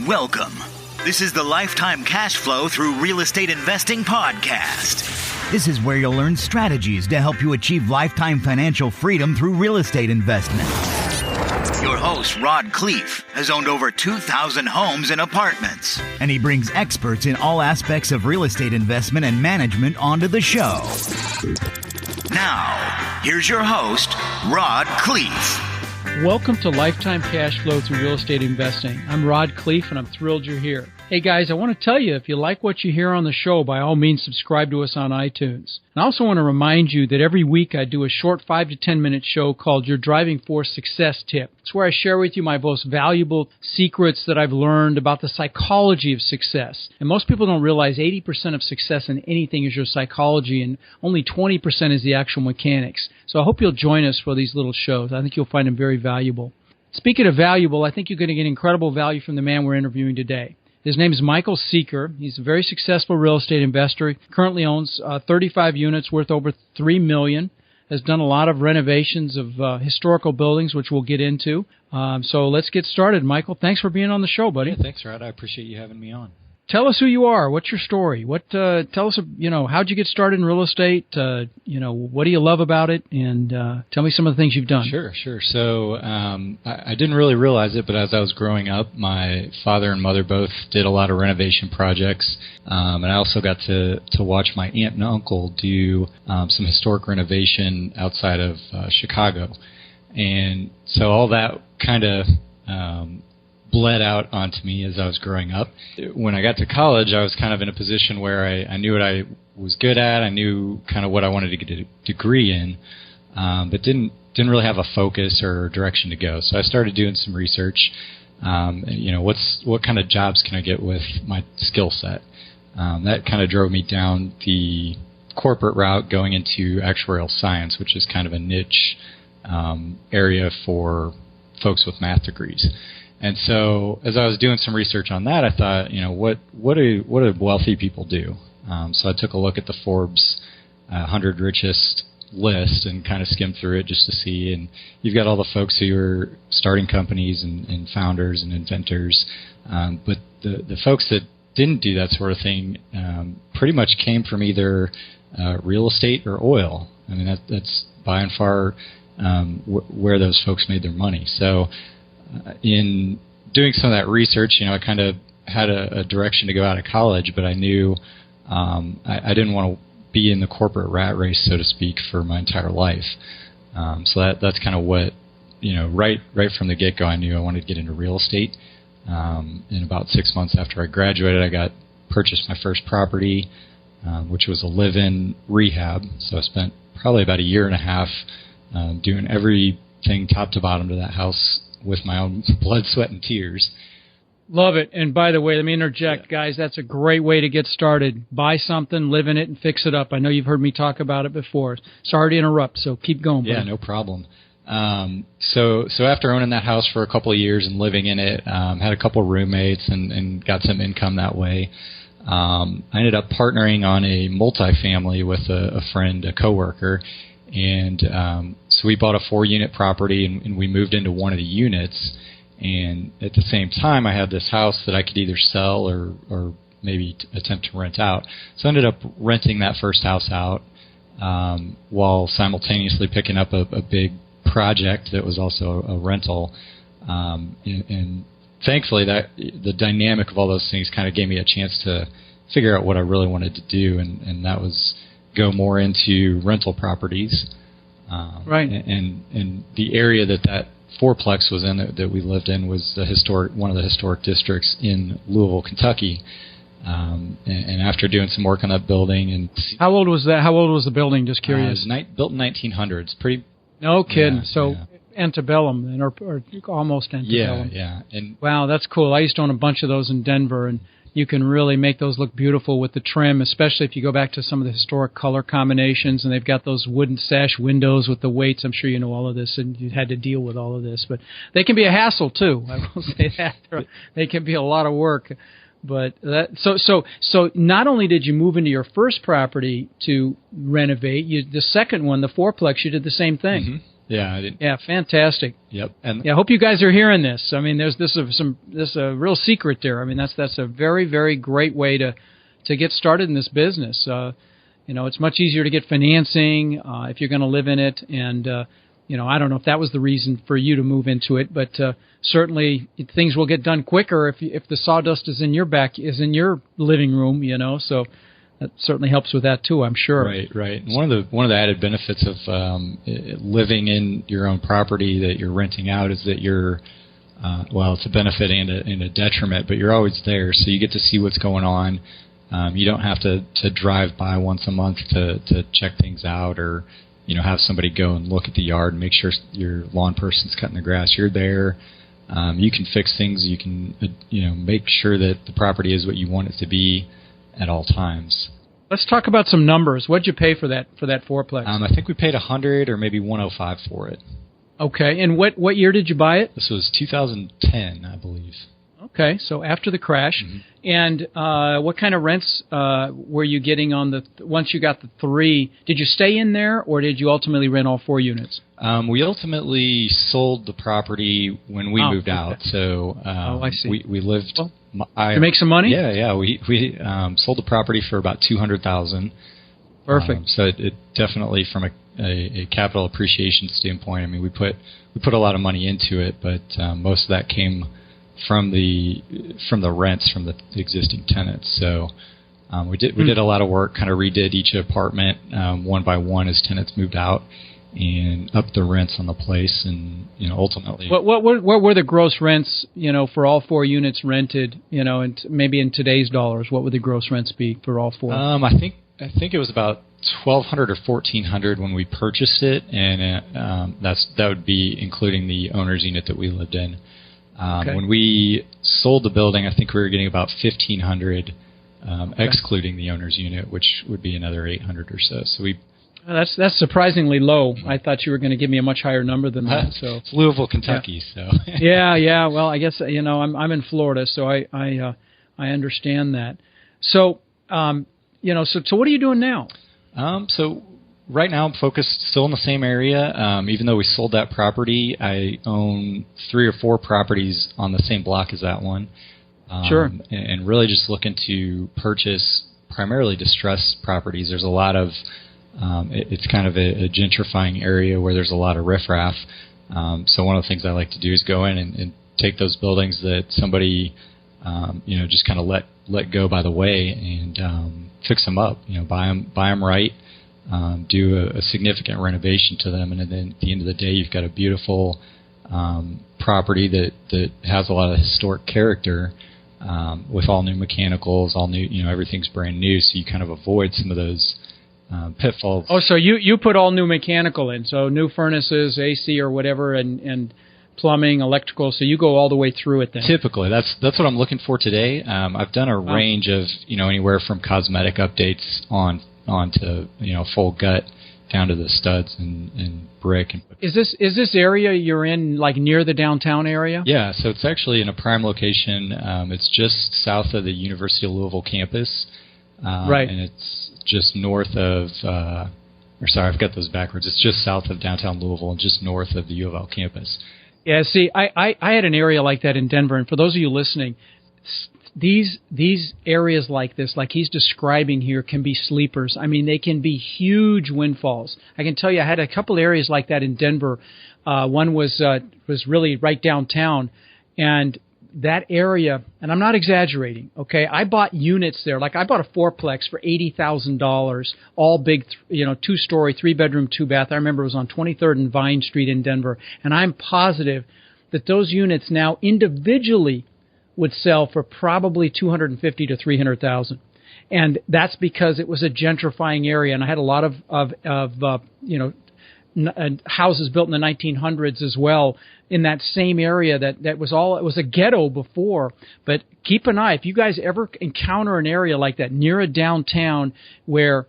Welcome. This is the Lifetime Cash Flow Through Real Estate Investing podcast. This is where you'll learn strategies to help you achieve lifetime financial freedom through real estate investment. Your host, Rod Cleef, has owned over 2,000 homes and apartments, and he brings experts in all aspects of real estate investment and management onto the show. Now, here's your host, Rod Cleef. Welcome to Lifetime Cash Flow Through Real Estate Investing. I'm Rod Cleef, and I'm thrilled you're here. Hey guys, I want to tell you, if you like what you hear on the show, by all means subscribe to us on iTunes. And I also want to remind you that every week I do a short 5 to 10 minute show called Your Driving Force Success Tip. It's where I share with you my most valuable secrets that I've learned about the psychology of success. And most people don't realize 80% of success in anything is your psychology, and only 20% is the actual mechanics. So I hope you'll join us for these little shows. I think you'll find them very valuable. Speaking of valuable, I think you're going to get incredible value from the man we're interviewing today. His name is Michael Seeker. He's a very successful real estate investor. He currently owns 35 units worth over $3 million. Has done a lot of renovations of historical buildings, which we'll get into. So let's get started. Michael, thanks for being on the show, buddy. Yeah, thanks, Rod. I appreciate you having me on. Tell us who you are. What's your story? Tell us, how'd you get started in real estate? What do you love about it? And tell me some of the things you've done. Sure. So I didn't really realize it, but as I was growing up, my father and mother both did a lot of renovation projects. And I also got to watch my aunt and uncle do some historic renovation outside of Chicago. And so all that kind of bled out onto me as I was growing up. When I got to college, I was kind of in a position where I knew what I was good at. I knew kind of what I wanted to get a degree in, but didn't really have a focus or direction to go. So I started doing some research. What kind of jobs can I get with my skill set? That kind of drove me down the corporate route, going into actuarial science, which is kind of a niche area for folks with math degrees. And so as I was doing some research on that, I thought, what do wealthy people do? So I took a look at the Forbes 100 richest list and kind of skimmed through it just to see. And you've got all the folks who are starting companies and founders and inventors. But the folks that didn't do that sort of thing pretty much came from either real estate or oil. I mean, that's by and far where those folks made their money. So in doing some of that research, I kind of had a direction to go out of college, but I knew I didn't want to be in the corporate rat race, so to speak, for my entire life. So that's kind of what, right from the get-go, I knew I wanted to get into real estate. In about 6 months after I graduated, I purchased my first property, which was a live-in rehab. So I spent probably about a year and a half doing everything top to bottom to that house with my own blood, sweat, and tears. Love it. And by the way, let me interject, guys. That's a great way to get started. Buy something, live in it, and fix it up. I know you've heard me talk about it before. Sorry to interrupt, so keep going. Yeah, no problem. So after owning that house for a couple of years and living in it, had a couple of roommates and got some income that way. I ended up partnering on a multifamily with a friend, a coworker. And so we bought a 4-unit property, and we moved into one of the units. And at the same time, I had this house that I could either sell or maybe attempt to rent out. So I ended up renting that first house out while simultaneously picking up a big project that was also a rental. And thankfully, the dynamic of all those things kind of gave me a chance to figure out what I really wanted to do, and that was go more into rental properties. Right. And the area that fourplex was in that we lived in was one of the historic districts in Louisville, Kentucky. And after doing some work on that building, and how old was that? How old was the building? Just curious. It was built in 1900s. Pretty. No kidding. Antebellum, or almost antebellum. Yeah. And wow, that's cool. I used to own a bunch of those in Denver, and you can really make those look beautiful with the trim, especially if you go back to some of the historic color combinations, and they've got those wooden sash windows with the weights. I'm sure you know all of this, and you had to deal with all of this. But they can be a hassle, too. I will say that. They can be a lot of work. But so not only did you move into your first property to renovate, the second one, the fourplex, you did the same thing. Mm-hmm. Yeah, I didn't. Yeah, fantastic. Yep. And yeah, I hope you guys are hearing this. I mean, there's a real secret there. I mean, that's a very, very great way to get started in this business. It's much easier to get financing if you're going to live in it, and I don't know if that was the reason for you to move into it, but certainly things will get done quicker if the sawdust is in your living room. So that certainly helps with that too, I'm sure. Right. And one of the added benefits of living in your own property that you're renting out is that you're it's a benefit and a detriment, but you're always there, so you get to see what's going on. You don't have to drive by once a month to check things out, or have somebody go and look at the yard and make sure your lawn person's cutting the grass. You're there. You can fix things. You can make sure that the property is what you want it to be at all times. Let's talk about some numbers. What'd you pay for that fourplex? I think we paid $100 or maybe $105 for it. Okay, and what year did you buy it? This was 2010, I believe. Okay, so after the crash. Mm-hmm. And what kind of rents were you getting on once you got the 3? Did you stay in there, or did you ultimately rent all 4 units? We ultimately sold the property when we moved out. So I see. We lived. To make some money? Yeah. We sold the property for about $200,000. Perfect. So it definitely, from a capital appreciation standpoint, I mean, we put a lot of money into it, but most of that came from the rents from the existing tenants. So we did a lot of work, kind of redid each apartment one by one as tenants moved out, and upped the rents on the place, and ultimately. What were the gross rents for all 4 units rented? And maybe in today's dollars, what would the gross rents be for all 4? I think it was about $1,200 or $1,400 when we purchased it, and that would be including the owner's unit that we lived in. Okay. When we sold the building, I think we were getting about $1,500, excluding the owner's unit, which would be another $800 or so. So that's surprisingly low. I thought you were going to give me a much higher number than that. So it's Louisville, Kentucky. Yeah. So yeah. Well, I guess I'm in Florida, so I understand that. So so what are you doing now? So right now I'm focused still in the same area. Even though we sold that property, I own 3 or 4 properties on the same block as that one. Sure. And really just looking to purchase primarily distressed properties. There's a lot of it's kind of a gentrifying area where there's a lot of riffraff. So one of the things I like to do is go in and take those buildings that somebody just kind of let go by the way, and fix them up. Buy them right. Do a significant renovation to them, and then at the end of the day, you've got a beautiful property that has a lot of historic character, with all new mechanicals, all new, everything's brand new, so you kind of avoid some of those pitfalls. Oh, so you put all new mechanical in, so new furnaces, AC or whatever, and plumbing, electrical, so you go all the way through it then. Typically, that's what I'm looking for today. I've done a range of, anywhere from cosmetic updates on to full gut down to the studs and brick. Is this area you're in like near the downtown area? Yeah, so it's actually in a prime location. It's just south of the University of Louisville campus, right, and it's just north of. I've got those backwards. It's just south of downtown Louisville and just north of the U of L campus. Yeah, see, I had an area like that in Denver, and for those of you listening, these areas like this, like he's describing here, can be sleepers. I mean, they can be huge windfalls. I can tell you, I had a couple areas like that in Denver. One was really right downtown, and that area, and I'm not exaggerating, okay, I bought units there. Like I bought a fourplex for $80,000, all big, 2-story, 3-bedroom, 2-bath. I remember it was on 23rd and Vine Street in Denver, and I'm positive that those units now individually would sell for probably $250,000 to $300,000, and that's because it was a gentrifying area, and I had a lot of houses built in the 1900s as well in that same area that was all, it was a ghetto before. But keep an eye, if you guys ever encounter an area like that near a downtown where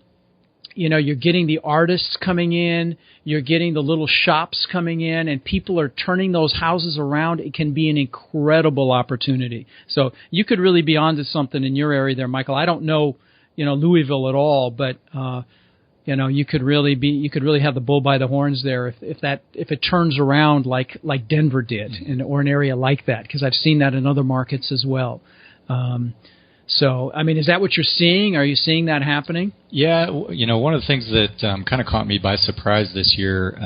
you're getting the artists coming in, you're getting the little shops coming in, and people are turning those houses around, it can be an incredible opportunity. So you could really be onto something in your area there, Michael. I don't know, Louisville at all, but You could really have the bull by the horns there if it turns around like Denver did, or an area like that, because I've seen that in other markets as well. So, I mean, is that what you're seeing? Are you seeing that happening? Yeah, one of the things that kind of caught me by surprise this year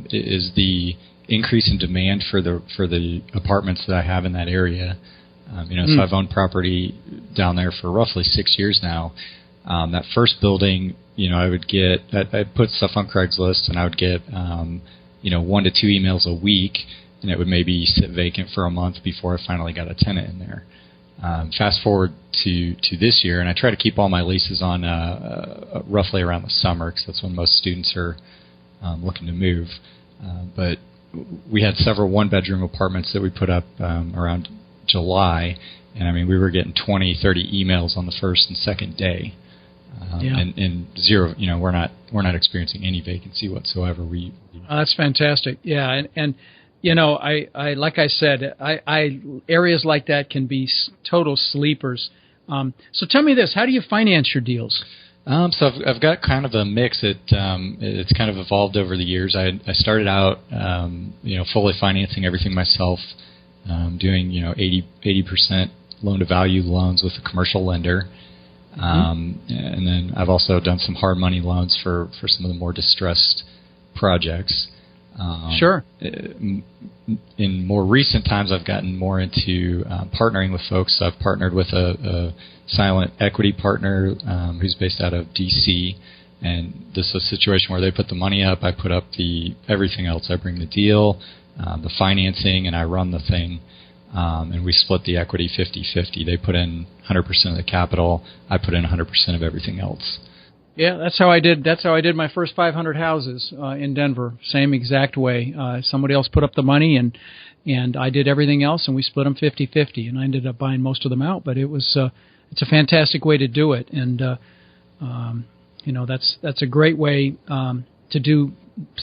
is the increase in demand for the apartments that I have in that area. So I've owned property down there for roughly 6 years now. That first building, I'd put stuff on Craigslist, and I would get 1 to 2 emails a week, and it would maybe sit vacant for a month before I finally got a tenant in there. Fast forward to this year, and I try to keep all my leases on roughly around the summer, because that's when most students are looking to move. But we had several one-bedroom apartments that we put up around July, and I mean, we were getting 20, 30 emails on the first and second day, and zero. We're not experiencing any vacancy whatsoever. That's fantastic. Yeah, and I like I said, areas like that can be total sleepers. So tell me this: how do you finance your deals? So I've got kind of a mix. It's kind of evolved over the years. I started out, fully financing everything myself, doing 80% loan to value loans with a commercial lender, and then I've also done some hard money loans for some of the more distressed projects. Sure. In more recent times, I've gotten more into partnering with folks. I've partnered with a silent equity partner who's based out of D.C., and this is a situation where they put the money up, I put up everything else. I bring the deal, the financing, and I run the thing, and we split the equity 50-50. They put in 100% of the capital. I put in 100% of everything else. Yeah, that's how I did my first 500 houses in Denver. Same exact way. Somebody else put up the money, and I did everything else, and we split them 50-50. And I ended up buying most of them out. But it's a fantastic way to do it, and that's a great way to do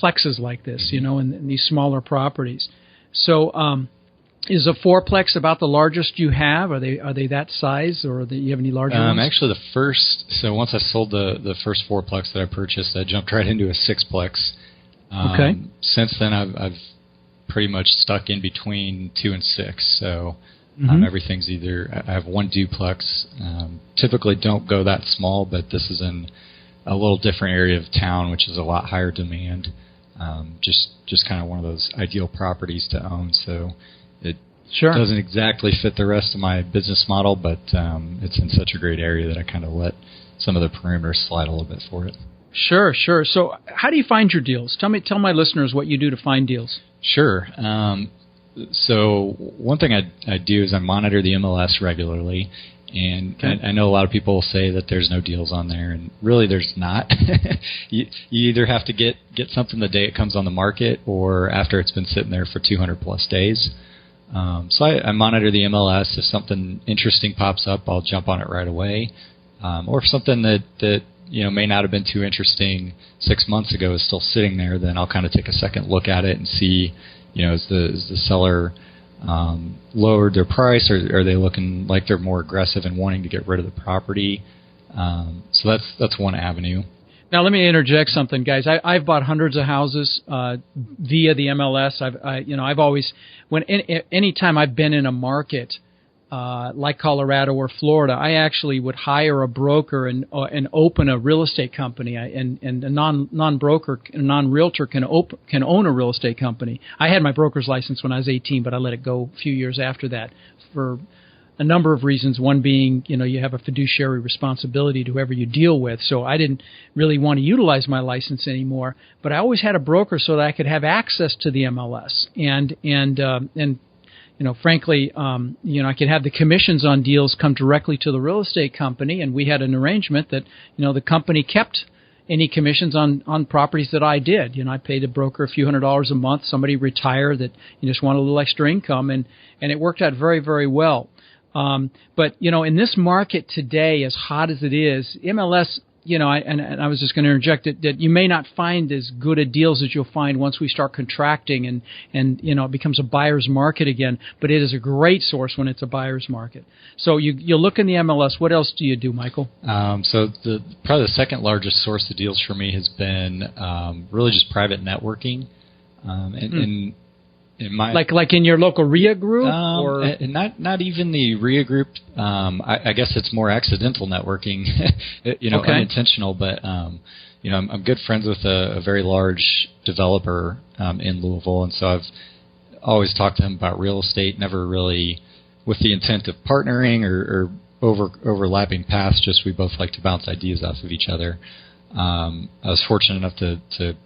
plexes like this, in these smaller properties. So. Is a fourplex about the largest you have? Are they that size, or do you have any larger ones? Actually, once I sold the first fourplex that I purchased, I jumped right into a sixplex. Okay. Since then, I've pretty much stuck in between 2 and 6. So everything's either I have one duplex. Typically, don't go that small, but this is in a little different area of town, which is a lot higher demand. Just kind of one of those ideal properties to own. So. It doesn't exactly fit the rest of my business model, but it's in such a great area that I kind of let some of the perimeters slide a little bit for it. Sure. So how do you find your deals? Tell my listeners what you do to find deals. Sure. So one thing I do is I monitor the MLS regularly, and I know a lot of people will say that there's no deals on there, and really there's not. You either have to get something the day it comes on the market, or after it's been sitting there for 200 plus days. So I monitor the MLS. If something interesting pops up, I'll jump on it right away. Or if something that may not have been too interesting 6 months ago is still sitting there, then I'll kind of take a second look at it and see, is the seller lowered their price, or are they looking like they're more aggressive and wanting to get rid of the property? So that's one avenue. Now, let me interject something, guys. I've bought hundreds of houses via the MLS. I've always, anytime I've been in a market like Colorado or Florida, I actually would hire a broker and open a real estate company. And a non-broker, a non-realtor can own a real estate company. I had my broker's license when I was 18, but I let it go a few years after that for a number of reasons, one being, you have a fiduciary responsibility to whoever you deal with. So I didn't really want to utilize my license anymore, but I always had a broker so that I could have access to the MLS. And frankly, I could have the commissions on deals come directly to the real estate company, and we had an arrangement that, the company kept any commissions on properties that I did. I paid a broker a few $100s a month. Somebody retired that just wanted a little extra income, and it worked out very, very well. But in this market today, as hot as it is, MLS, I was just going to interject that you may not find as good a deals as you'll find once we start contracting and it becomes a buyer's market again. But it is a great source when it's a buyer's market. So you look in the MLS. What else do you do, Michael? So probably the second largest source of deals for me has been really just private networking, and in my like in your local RIA group, or not even the RIA group. I guess it's more accidental networking, unintentional. But I'm good friends with a very large developer in Louisville, and so I've always talked to him about real estate. Never really with the intent of partnering or overlapping paths. Just we both like to bounce ideas off of each other. I was fortunate enough to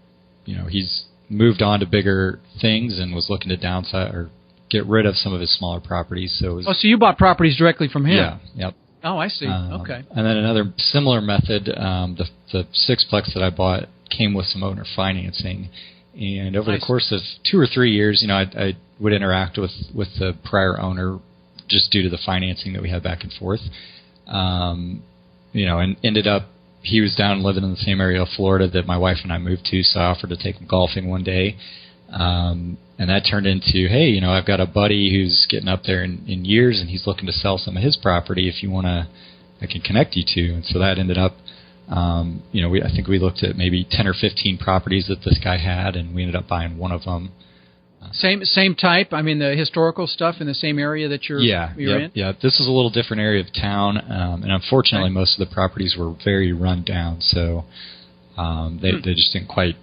he's moved on to bigger things and was looking to downsize or get rid of some of his smaller properties. So so you bought properties directly from him? Yeah. Yep. Oh, I see. Okay. And then another similar method, the sixplex that I bought came with some owner financing, and over the course of 2 or 3 years, I would interact with the prior owner just due to the financing that we had back and forth. And ended up. He was down living in the same area of Florida that my wife and I moved to, so I offered to take him golfing one day. And that turned into, hey, I've got a buddy who's getting up there in years, and he's looking to sell some of his property. If you want to, I can connect you to. And so that ended up, I think we looked at maybe 10 or 15 properties that this guy had, and we ended up buying one of them. Same type? I mean, the historical stuff in the same area that you're in? Yeah, this is a little different area of town, and unfortunately most of the properties were very run down, so they just didn't quite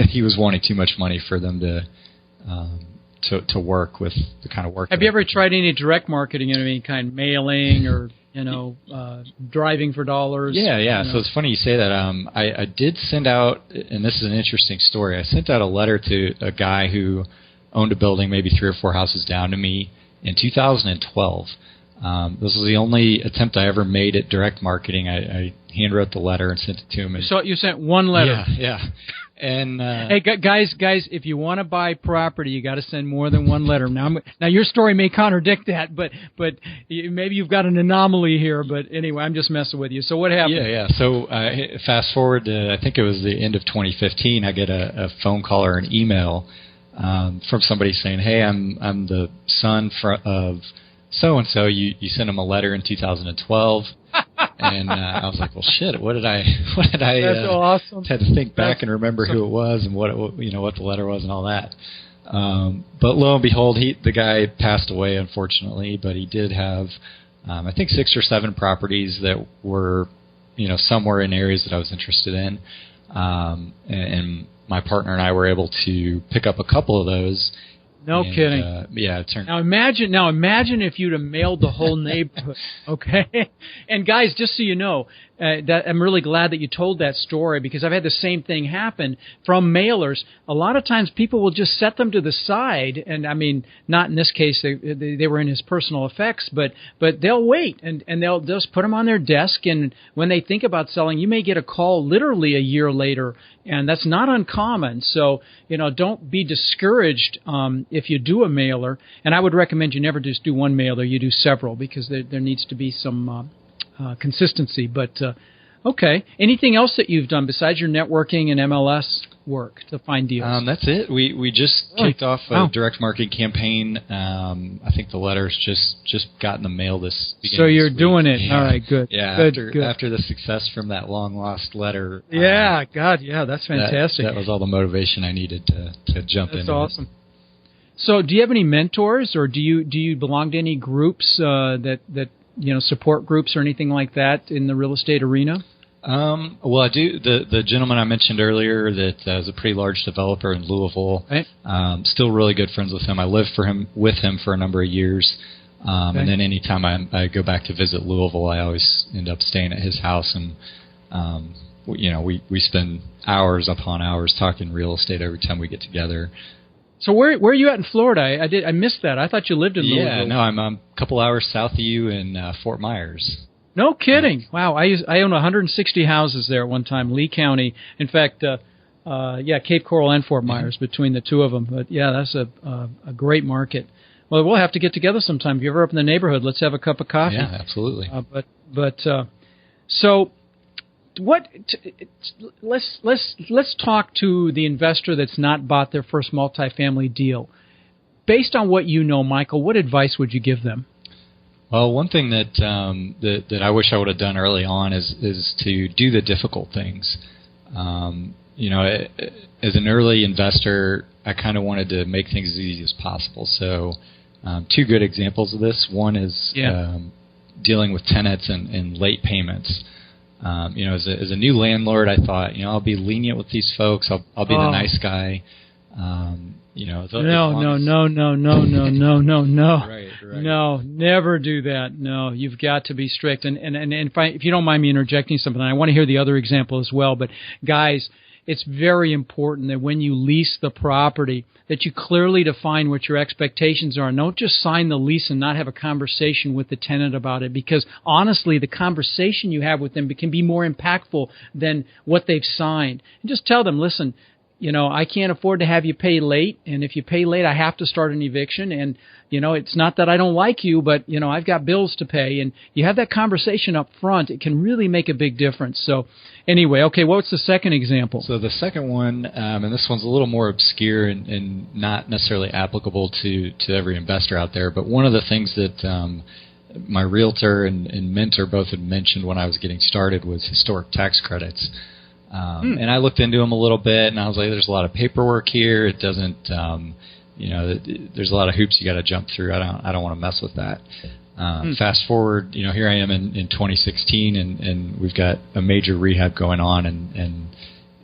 he was wanting too much money for them to work with the kind of work. Have you ever tried any direct marketing in any kind, mailing or driving for dollars? Yeah. So it's funny you say that. I did send out, and this is an interesting story. I sent out a letter to a guy who owned a building maybe 3 or 4 houses down to me in 2012. This was the only attempt I ever made at direct marketing. I handwrote the letter and sent it to him. So you sent one letter? Yeah. And hey, guys, if you want to buy property, you got to send more than one letter. Now your story may contradict that, but maybe you've got an anomaly here. But anyway, I'm just messing with you. So what happened? Yeah. So fast forward to, I think it was the end of 2015. I get a phone call or an email from somebody saying, "Hey, I'm the son of so and so. You sent him a letter in 2012." And I was like, well, shit, what did I That's awesome. Had to think back and remember who it was and what the letter was and all that. But lo and behold, the guy passed away, unfortunately, but he did have, I think 6 or 7 properties that were, somewhere in areas that I was interested in. And my partner and I were able to pick up a couple of those. No kidding. It turned. Now imagine if you'd have mailed the whole neighborhood. Okay. And guys, just so you know, that I'm really glad that you told that story, because I've had the same thing happen from mailers. A lot of times people will just set them to the side, and I mean, not in this case, they were in his personal effects, but they'll wait and they'll just put them on their desk, and when they think about selling, you may get a call literally a year later, and that's not uncommon. So, don't be discouraged if you do a mailer, and I would recommend you never just do one mailer, you do several, because there needs to be some consistency. But okay, anything else that you've done besides your networking and MLS work to find deals? That's it. We just kicked off a direct marketing campaign. I think the letter's just got in the mail this. So you're doing it. Yeah. All right, good. Yeah, good. After the success from that long lost letter. Yeah, that's fantastic. That was all the motivation I needed to jump in. That's awesome. So do you have any mentors, or do you belong to any groups that support groups or anything like that in the real estate arena? Well, I do. The gentleman I mentioned earlier that is a pretty large developer in Louisville. Right. Still really good friends with him. I lived with him for a number of years. And then anytime I go back to visit Louisville, I always end up staying at his house, and we spend hours upon hours talking real estate every time we get together. So where are you at in Florida? I missed that. I thought you lived in Louisville. Yeah, no, I'm a couple hours south of you in Fort Myers. No kidding. Wow, I owned 160 houses there at one time, Lee County. In fact, Cape Coral and Fort Myers, between the two of them. But yeah, that's a great market. Well, we'll have to get together sometime. If you're ever up in the neighborhood, let's have a cup of coffee. Yeah, absolutely. So let's talk to the investor that's not bought their first multifamily deal. Based on what you know, Michael, what advice would you give them? Well, one thing that I wish I would have done early on is to do the difficult things. As an early investor, I kind of wanted to make things as easy as possible. So, two good examples of this. One is dealing with tenants and late payments. As a new landlord, I thought, I'll be lenient with these folks. I'll be the nice guy. No. Right. No, never do that. No, you've got to be strict. And if you don't mind me interjecting something, I want to hear the other example as well. But guys, it's very important that when you lease the property, that you clearly define what your expectations are. And don't just sign the lease and not have a conversation with the tenant about it, because honestly, the conversation you have with them can be more impactful than what they've signed. And just tell them, listen, I can't afford to have you pay late, and if you pay late, I have to start an eviction, and, it's not that I don't like you, but, I've got bills to pay, and you have that conversation up front, it can really make a big difference. So anyway, okay, what's the second example? So the second one, and this one's a little more obscure and not necessarily applicable to every investor out there, but one of the things that my realtor and mentor both had mentioned when I was getting started was historic tax credits. And I looked into them a little bit, and I was like, there's a lot of paperwork here. It doesn't, there's a lot of hoops you got to jump through. I don't want to mess with that. Fast forward, here I am in 2016, and we've got a major rehab going on, and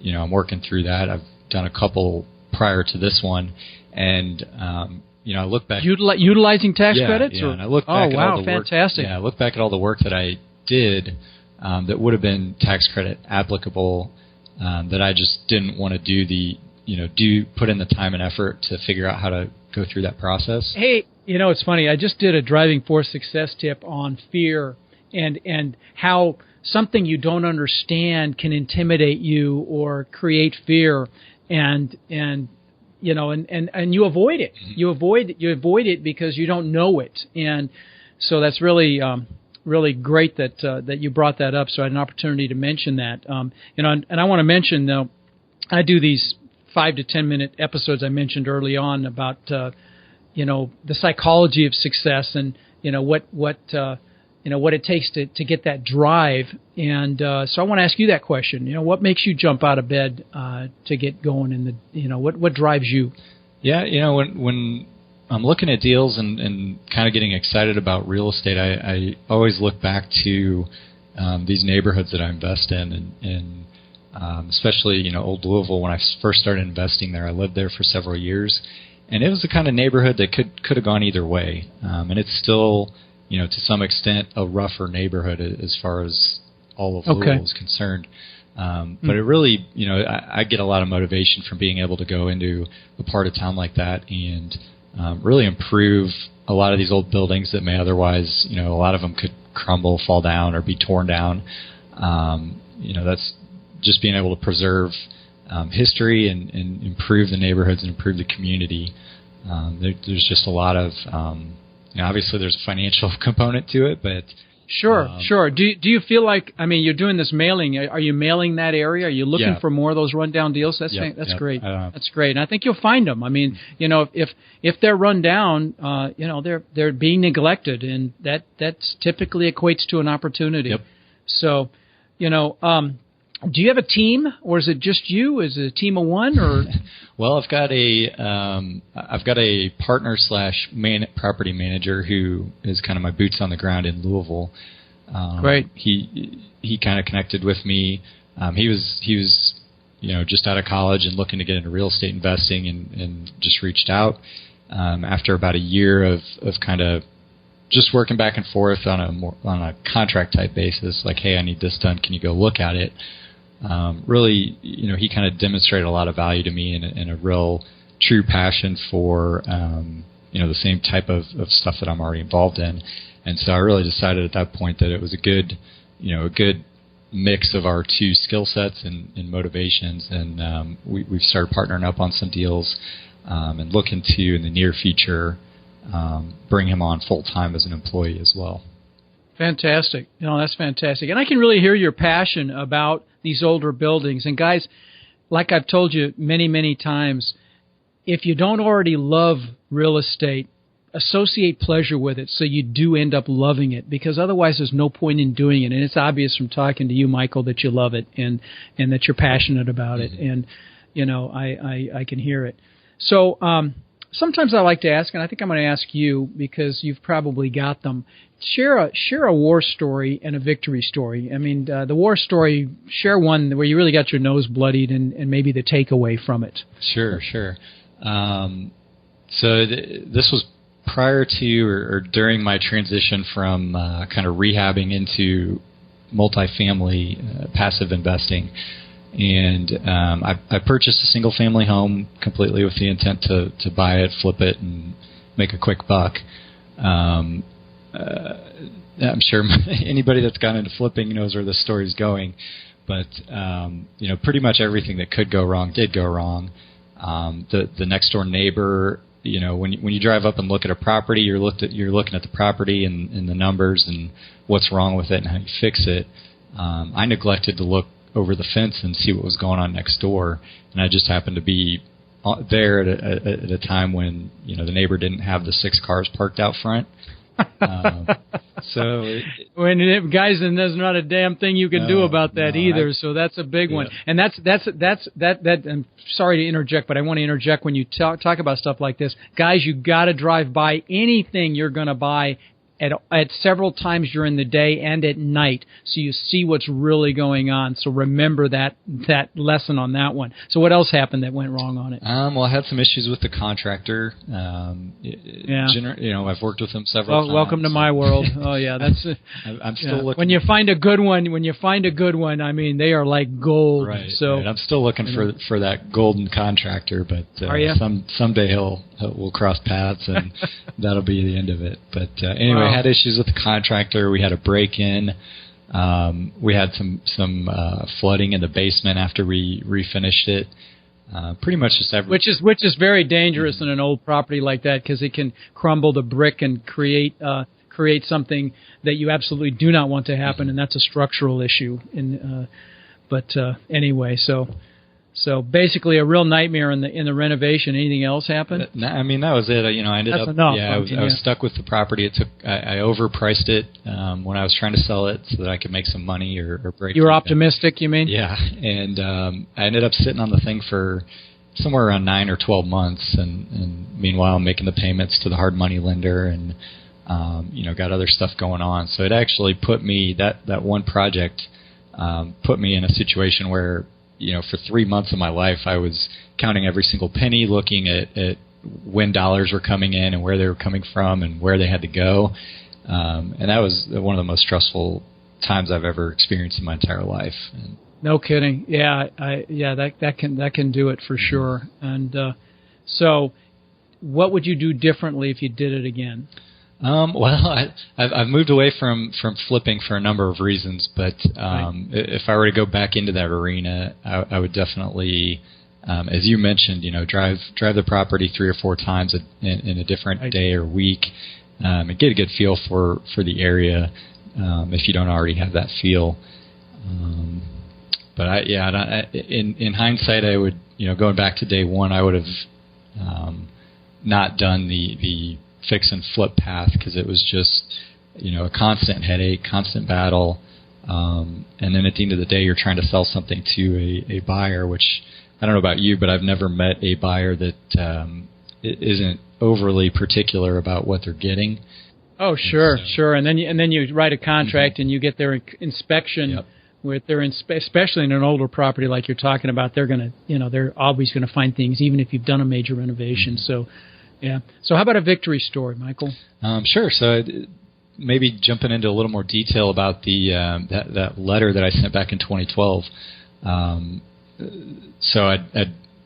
I'm working through that. I've done a couple prior to this one, and I look back. Utilizing tax credits? Yeah, and I look back at all the fantastic. work. Yeah, I look back at all the work that I did that would have been tax credit applicable, that I just didn't want to put in the time and effort to figure out how to go through that process. Hey, it's funny. I just did a driving force success tip on fear and how something you don't understand can intimidate you or create fear, and you avoid it. You avoid it because you don't know it, and so that's really great that you brought that up. So I had an opportunity to mention that. And I want to mention, though, I do these 5 to 10 minute episodes I mentioned early on about the psychology of success and what it takes to get that drive. And so I want to ask you that question. What makes you jump out of bed to get going in the what drives you? Yeah, when I'm looking at deals and kind of getting excited about real estate, I always look back to these neighborhoods that I invest in, and especially Old Louisville. When I first started investing there, I lived there for several years, and it was the kind of neighborhood that could have gone either way, and it's still to some extent a rougher neighborhood as far as all of Louisville is concerned. But it really, I get a lot of motivation from being able to go into a part of town like that and really improve a lot of these old buildings that may otherwise, a lot of them could crumble, fall down, or be torn down. That's just being able to preserve history and improve the neighborhoods and improve the community. There's just a lot of, obviously there's a financial component to it, but Sure. Do you feel like, you're doing this mailing? Are you mailing that area? Are you looking for more of those rundown deals? That's great. That's great, and I think you'll find them. If they're run down, they're being neglected, and that's typically equates to an opportunity. Yep. So, do you have a team, or is it just you? Is it a team of one, or? Well, I've got a partner / property manager who is kind of my boots on the ground in Louisville. Great. He kind of connected with me. He was just out of college and looking to get into real estate investing, and just reached out after about a year of kind of just working back and forth on a contract type basis. Like, hey, I need this done. Can you go look at it? Really, he kind of demonstrated a lot of value to me and a real true passion for, the same type of stuff that I'm already involved in. And so I really decided at that point that it was a good mix of our two skill sets and motivations. And we've started partnering up on some deals and looking to, in the near future, bring him on full time as an employee as well. Fantastic. That's fantastic. And I can really hear your passion about these older buildings. And guys, like I've told you many, many times, if you don't already love real estate, associate pleasure with it so you do end up loving it, because otherwise there's no point in doing it. And it's obvious from talking to you, Michael, that you love it and that you're passionate about it. And, I can hear it. So sometimes I like to ask, and I think I'm going to ask you because you've probably got them, share a war story and a victory story. I mean, the war story, share one where you really got your nose bloodied and maybe the takeaway from it. Sure. So this was prior to or during my transition from kind of rehabbing into multifamily passive investing. And I purchased a single-family home completely with the intent to buy it, flip it, and make a quick buck. I'm sure anybody that's gone into flipping knows where this story's going. But, pretty much everything that could go wrong did go wrong. The next-door neighbor, when you drive up and look at a property, you're looking at the property and the numbers and what's wrong with it and how you fix it. I neglected to look over the fence and see what was going on next door, and I just happened to be there at a time when the neighbor didn't have the 6 cars parked out front. Guys, and there's not a damn thing you can do about that either. So that's a big one. And that's I'm sorry to interject, but I want to interject when you talk about stuff like this. Guys, you got to drive by anything you're going to buy at several times during the day and at night, so you see what's really going on. So remember that lesson on that one. So what else happened that went wrong on it? Well, I had some issues with the contractor. I've worked with him several times. Welcome to my world. Oh yeah, that's. I'm still looking. When you find a good one, I mean, they are like gold. Right. So right. I'm still looking for that golden contractor, but someday we'll cross paths and that'll be the end of it. But anyway. I had issues with the contractor. We had a break-in. We had some flooding in the basement after we refinished it. Pretty much just everything. Which is very dangerous in an old property like that, because it can crumble the brick and create something that you absolutely do not want to happen, and that's a structural issue. Anyway, so basically a real nightmare in the renovation. Anything else happened? I mean, that was it. I ended up. Enough, I was stuck with the property. I overpriced it when I was trying to sell it so that I could make some money or break. You were optimistic, you mean? Yeah, and I ended up sitting on the thing for somewhere around 9 or 12 months, and meanwhile I'm making the payments to the hard money lender and got other stuff going on. So it actually put me that one project put me in a situation where. For 3 months of my life, I was counting every single penny, looking at when dollars were coming in and where they were coming from and where they had to go. And that was one of the most stressful times I've ever experienced in my entire life. No kidding. Yeah, that can do it for sure. And so what would you do differently if you did it again? Well, I've moved away from flipping for a number of reasons, but if I were to go back into that arena, I would definitely, as you mentioned, drive the property 3 or 4 times in a different day or week, and get a good feel for the area if you don't already have that feel. But in hindsight, I would, going back to day one, I would have not done the fix and flip path, because it was just a constant headache, constant battle, and then at the end of the day you're trying to sell something to a buyer, which I don't know about you, but I've never met a buyer that isn't overly particular about what they're getting. Oh sure. And then you write a contract and you get their inspection. Yep. With their especially in an older property like you're talking about, they're they're always going to find things even if you've done a major renovation. So yeah. So how about a victory story, Michael? Sure. So maybe jumping into a little more detail about the that letter that I sent back in 2012. So I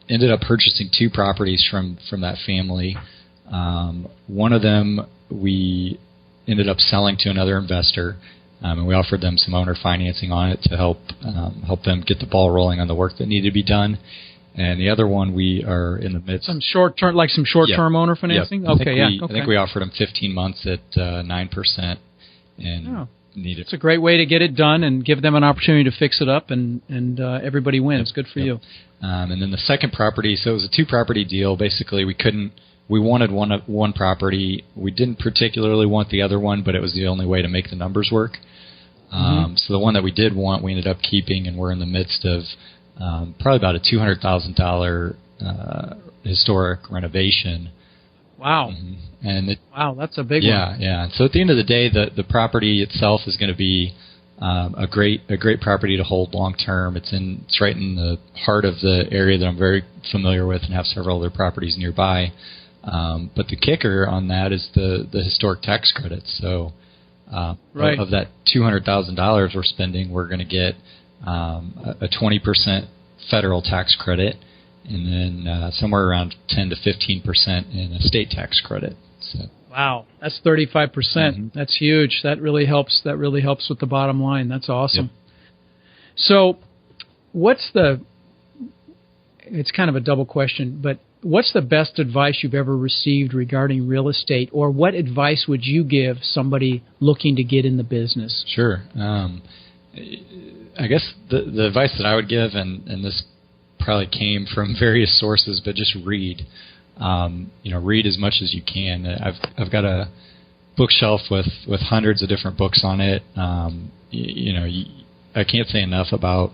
ended up purchasing 2 properties from that family. One of them we ended up selling to another investor, and we offered them some owner financing on it to help them get the ball rolling on the work that needed to be done. And the other one we are in the midst. Some short-term owner financing? Yep. Okay, I think we offered them 15 months at 9%. and need it. It's a great way to get it done and give them an opportunity to fix it up, and everybody wins. Good for you. And then the second property, so it was a 2-property deal. Basically, we wanted one property. We didn't particularly want the other one, but it was the only way to make the numbers work. So the one that we did want, we ended up keeping, and we're in the midst of probably about a $200,000 historic renovation. Wow. And wow, that's a big one. Yeah. So at the end of the day, the property itself is going to be a great property to hold long term. It's right in the heart of the area that I'm very familiar with and have several other properties nearby. But the kicker on that is the historic tax credits. So of that $200,000 we're spending, we're going to get a 20% federal tax credit, and then somewhere around 10 to 15% in a state tax credit. So. Wow, that's 35%. That's huge. That really helps. That really helps with the bottom line. That's awesome. Yep. So, it's kind of a double question, but what's the best advice you've ever received regarding real estate, or what advice would you give somebody looking to get in the business? Sure. I guess the advice that I would give, and this probably came from various sources, but just read. Read as much as you can. I've got a bookshelf with hundreds of different books on it. I can't say enough about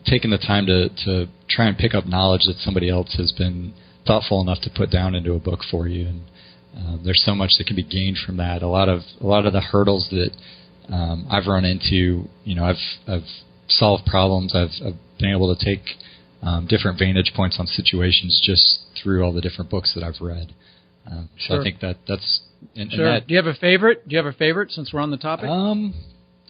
taking the time to try and pick up knowledge that somebody else has been thoughtful enough to put down into a book for you. And there's so much that can be gained from that. A lot of the hurdles that I've run into, I've solved problems. I've been able to take different vantage points on situations just through all the different books that I've read. So I think that's... Sure. Do you have a favorite? Since we're on the topic?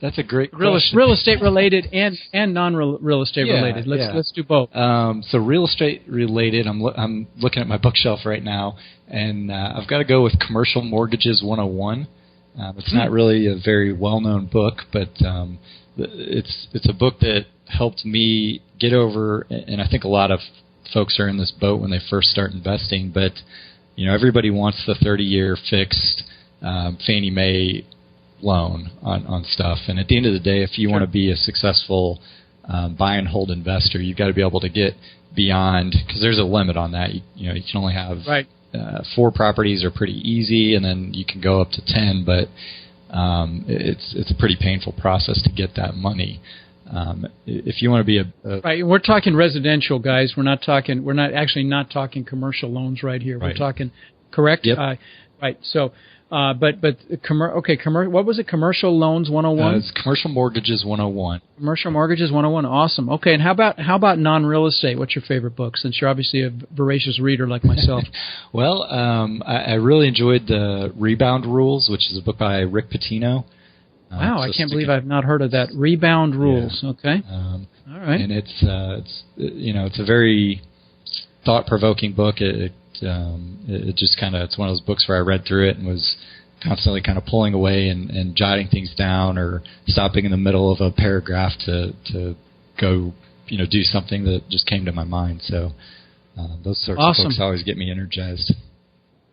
That's a great question. Real estate related and non-real estate related. Let's do both. So real estate related, I'm looking at my bookshelf right now, and I've got to go with Commercial Mortgages 101. It's not really a very well-known book, but it's a book that helped me get over, and I think a lot of folks are in this boat when they first start investing, but everybody wants the 30-year fixed Fannie Mae loan on stuff, and at the end of the day, if you want to be a successful buy and hold investor, you've got to be able to get beyond, because there's a limit on that. You can only have 4 properties are pretty easy, and then you can go up to 10, but it's a pretty painful process to get that money. If you want to be right, we're talking residential, guys. We're not talking commercial loans right here. We're talking correct. Yep. Right. So, what was it? Commercial loans 101. It's Commercial Mortgages 101. Commercial Mortgages 101. Awesome. Okay. And how about non-real estate? What's your favorite book? Since you're obviously a voracious reader like myself. Well, I really enjoyed the Rebound Rules, which is a book by Rick Pitino. Wow, I can't believe I've not heard of that. Rebound Rules. Yeah. Okay. All right. And it's a very thought-provoking book. It just kind of, it's one of those books where I read through it and was constantly kind of pulling away and jotting things down or stopping in the middle of a paragraph to go do something that just came to my mind. So those sorts of books always get me energized.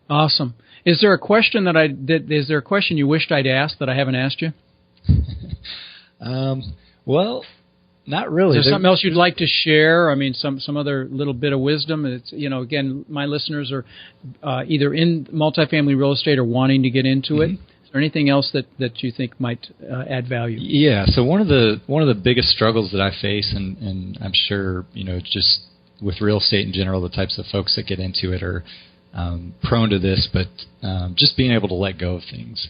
Awesome. Is there a question is there a question you wished I'd asked that I haven't asked you? Well, not really. Is there something else you'd like to share? I mean, some other little bit of wisdom. It's again, my listeners are either in multifamily real estate or wanting to get into it. Is there anything else that you think might add value? Yeah. So one of the biggest struggles that I face, and I'm sure just with real estate in general, the types of folks that get into it are prone to this, but just being able to let go of things.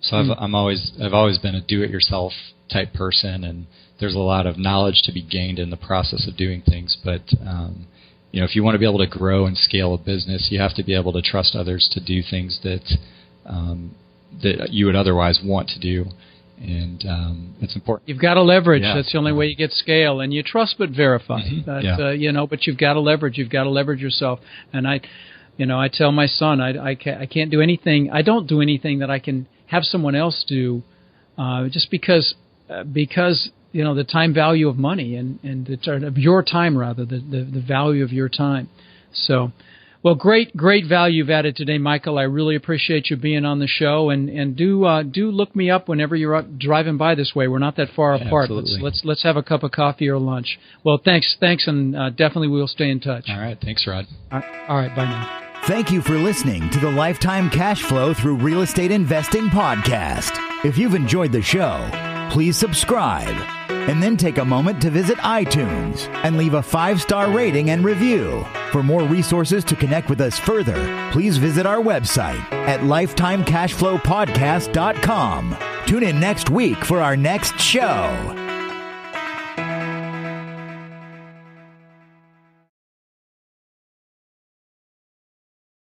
So I've always been a do-it-yourself type person, and there's a lot of knowledge to be gained in the process of doing things. But if you want to be able to grow and scale a business, you have to be able to trust others to do things that you would otherwise want to do, and it's important. You've got to leverage. Yeah. That's the only way you get scale, and you trust but verify. But you've got to leverage. You've got to leverage yourself, and I tell my son, I can't do anything. I don't do anything that I can have someone else do, just because the time value of money and of your time rather, the value of your time. So, Well, great value you've added today, Michael. I really appreciate you being on the show, and do look me up whenever you're up driving by this way. We're not that far apart. Absolutely. Let's have a cup of coffee or lunch. Well, thanks, and definitely we'll stay in touch. All right, thanks, Rod. All right, bye now. Thank you for listening to the Lifetime Cash Flow Through Real Estate Investing podcast. If you've enjoyed the show, please subscribe and then take a moment to visit iTunes and leave a 5-star rating and review. For more resources to connect with us further, please visit our website at lifetimecashflowpodcast.com. Tune in next week for our next show.